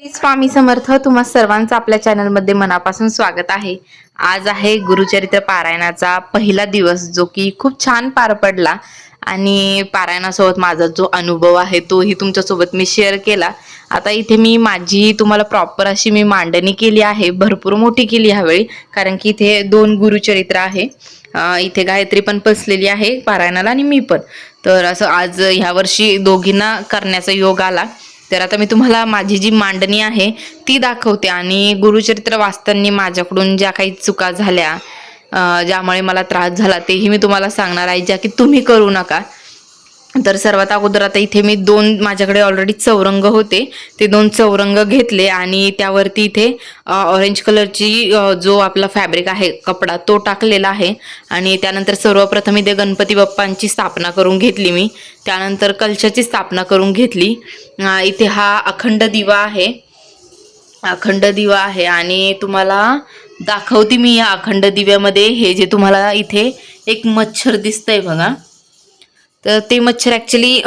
स्वामी समर्थ. तुम्हा सर्वांचं आपल्या चॅनलमध्ये मनापासून स्वागत आहे. आज आहे गुरुचरित्र पारायणाचा पहिला दिवस, जो की खूप छान पार पडला. आणि पारायणासोबत माझा जो अनुभव आहे तोही तुमच्यासोबत मी शेअर केला. आता इथे मी माझी तुम्हाला प्रॉपर अशी मी मांडणी केली आहे, भरपूर मोठी केली ह्यावेळी, कारण की इथे 2 गुरुचरित्र आहे. इथे गायत्री पण बसलेली आहे पारायणाला आणि मी पण. तर असं आज ह्या वर्षी दोघींना करण्याचा योग आला. तर आता मी तुम्हाला माझी जी मांडणी आहे ती दाखवते, आणि गुरुचरित्र वाचताना माझ्याकडून ज्या काही चुका झाल्या, ज्यामुळे मला त्रास झाला, तेही मी तुम्हाला सांगणार आहे, ज्या की तुम्ही करू नका. तर सर्वात अगोदर आता इथे मी 2 माझ्याकडे ऑलरेडी चौरंग होते, ते 2 चौरंग घेतले आणि त्यावरती इथे ऑरेंज कलरची जो आपला फॅब्रिक आहे, कपडा, तो टाकलेला आहे. आणि त्यानंतर सर्वप्रथम इथे गणपती बाप्पांची स्थापना करून घेतली मी. त्यानंतर कलशाची स्थापना करून घेतली. इथे हा अखंड दिवा आहे, अखंड दिवा आहे. आणि तुम्हाला दाखवते मी या अखंड दिव्यामध्ये हे जे तुम्हाला इथे एक मच्छर दिसतंय बघा, तर ते मच्छर ॲक्च्युली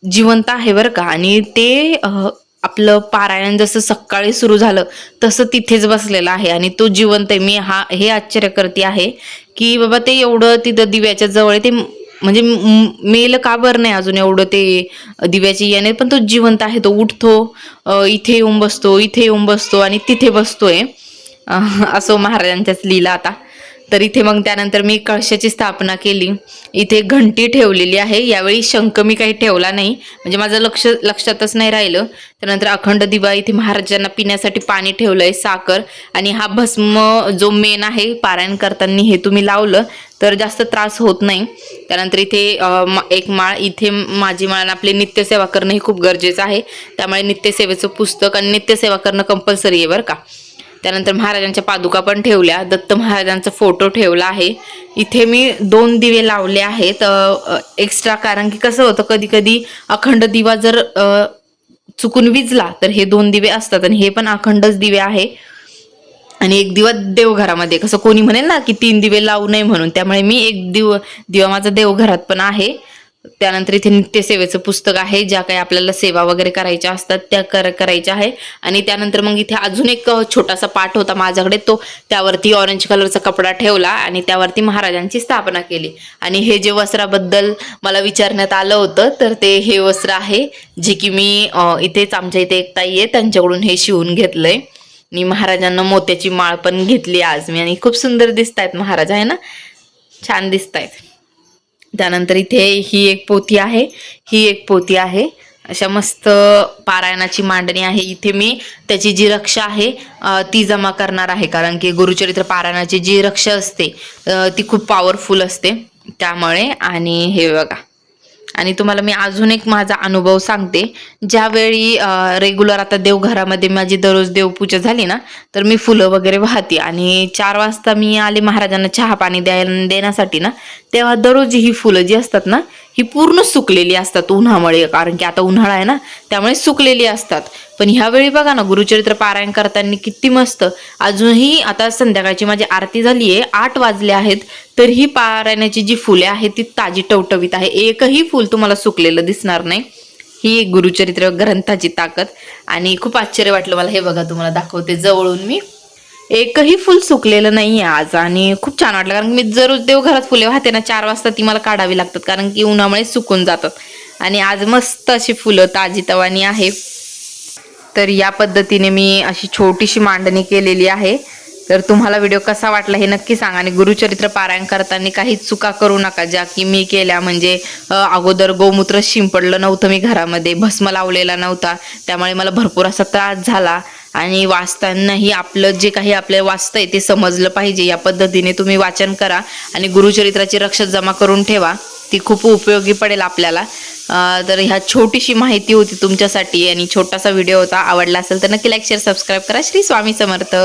जिवंत आहे बरं का. आणि ते आपलं पारायण जसं सकाळी सुरू झालं तसं तिथेच बसलेलं आहे आणि तो जिवंत आहे. मी हे आश्चर्य करते आहे की बाबा ते एवढं तिथं दिव्याच्या जवळ आहे, ते म्हणजे मेल का बरं नाही अजून एवढं ते दिव्याची याने, पण तो जिवंत आहे. तो उठतो, इथे येऊन बसतो, इथे येऊन बसतो आणि तिथे बसतोय. असो महाराजांच्याच लीला आता. तर इथे मग त्यानंतर मी कळशाची स्थापना केली. इथे घंटी ठेवलेली आहे. यावेळी शंख मी काही ठेवला नाही, म्हणजे माझं लक्षातच नाही राहिलं. त्यानंतर अखंड दिवा, इथे महाराजांना पिण्यासाठी पाणी ठेवलंय, साखर. आणि हा भस्म जो मेन आहे पारायण करताना, हे तुम्ही लावलं तर जास्त त्रास होत नाही. त्यानंतर इथे एक माळ, इथे माझी माळ, आपली नित्यसेवा करणं हे खूप गरजेचं आहे. त्यामुळे नित्यसेवेचं पुस्तक आणि नित्यसेवा करणं कंपल्सरी आहे बरं का. त्यानंतर महाराजांच्या पादुका पण ठेवल्या, दत्त महाराजांचा फोटो ठेवला आहे. इथे मी 2 दिवे लावले आहेत एक्स्ट्रा, कारण की कसं होतं कधी कधी अखंड दिवा जर चुकून विजला तर हे 2 दिवे असतात, आणि हे पण अखंडच दिवे आहे. आणि एक दिवा देवघरामध्ये, कसं कोणी म्हणेल ना की 3 दिवे लावू नये म्हणून, त्यामुळे मी एक दिवा माझा देवघरात पण आहे. त्यानंतर इथे नित्यसेवेचं पुस्तक आहे, ज्या काही आपल्याला सेवा वगैरे करायच्या असतात त्या करायच्या आहे. आणि त्यानंतर मग इथे अजून एक छोटासा पाठ होता माझ्याकडे, तो त्यावरती ऑरेंज कलरचा कपडा ठेवला आणि त्यावरती महाराजांची स्थापना केली. आणि हे जे वस्त्राबद्दल मला विचारण्यात आलं होतं, तर ते हे वस्त्र आहे जे की मी इथेच आमच्या इथे एक ताई आहे त्यांच्याकडून हे शिवून घेतलंय. आणि महाराजांना मोत्याची माळ पण घेतली आज मी, आणि खूप सुंदर दिसतायत महाराज, आहे ना, छान दिसतायत. त्यानंतर इथे ही एक पोथी आहे, ही एक पोथी आहे. अशा मस्त पारायणाची मांडणी आहे. इथे मी त्याची जी रक्षा आहे ती जमा करणार आहे, कारण की गुरुचरित्र पारायणाची जी रक्षा असते ती खूप पॉवरफुल असते त्यामुळे. आणि हे बघा, आणि तुम्हाला मी अजून एक माझा अनुभव सांगते. ज्यावेळी रेग्युलर आता देवघरामध्ये माझी दररोज देवपूजा झाली ना, तर मी फुलं वगैरे वाहते. आणि 4 वाजता मी आले महाराजांना चहा पाणी देण्यासाठी ना, तेव्हा दररोज ही फुलं जी असतात ना, ही पूर्ण सुकलेली असतात उन्हामुळे, कारण की आता उन्हाळा आहे ना, त्यामुळे सुकलेली असतात. पण ह्यावेळी बघा ना, गुरुचरित्र पारायण करताना किती मस्त, अजूनही आता संध्याकाळची माझी आरती झाली आहे, 8 वाजले आहेत, तर ही पारायणाची जी फुले आहेत ती ताजी टवटवीत आहे. एकही फुल तुम्हाला सुकलेलं दिसणार नाही. ही एक गुरुचरित्र ग्रंथाची ताकद. आणि खूप आश्चर्य वाटलं मला. हे बघा, तुम्हाला दाखवते जवळून मी, एकही फुल सुकलेलं नाहीये आज. आणि खूप छान वाटलं, कारण मी दररोज देवघरात फुले वाहते ना, 4 वाजता ती मला काढावी लागतात, कारण की उन्हामुळे सुकून जातात. आणि आज मस्त अशी फुलं ताजी तवानी आहे. तर या पद्धतीने मी अशी छोटीशी मांडणी केलेली आहे. तर तुम्हाला व्हिडिओ कसा वाटला हे नक्की सांगा. आणि गुरुचरित्र पारायण करताना काही चुका करू नका, ज्या की मी केल्या. म्हणजे अगोदर गोमूत्र शिंपडलं नव्हतं मी घरामध्ये, भस्म लावलेला नव्हता, त्यामुळे मला भरपूर असा त्रास झाला. आणि वाचतानाही आपलं जे काही आपल्याला वाचतंय ते समजलं पाहिजे, या पद्धतीने तुम्ही वाचन करा. आणि गुरुचरित्राची रक्षा जमा करून ठेवा, ती खूप उपयोगी पडेल आपल्याला. तर ह्या छोटीशी माहिती होती तुमच्यासाठी, आणि छोटासा व्हिडिओ होता. आवडला असेल तर नक्की लाईक, शेअर, सबस्क्राईब करा. श्री स्वामी समर्थ.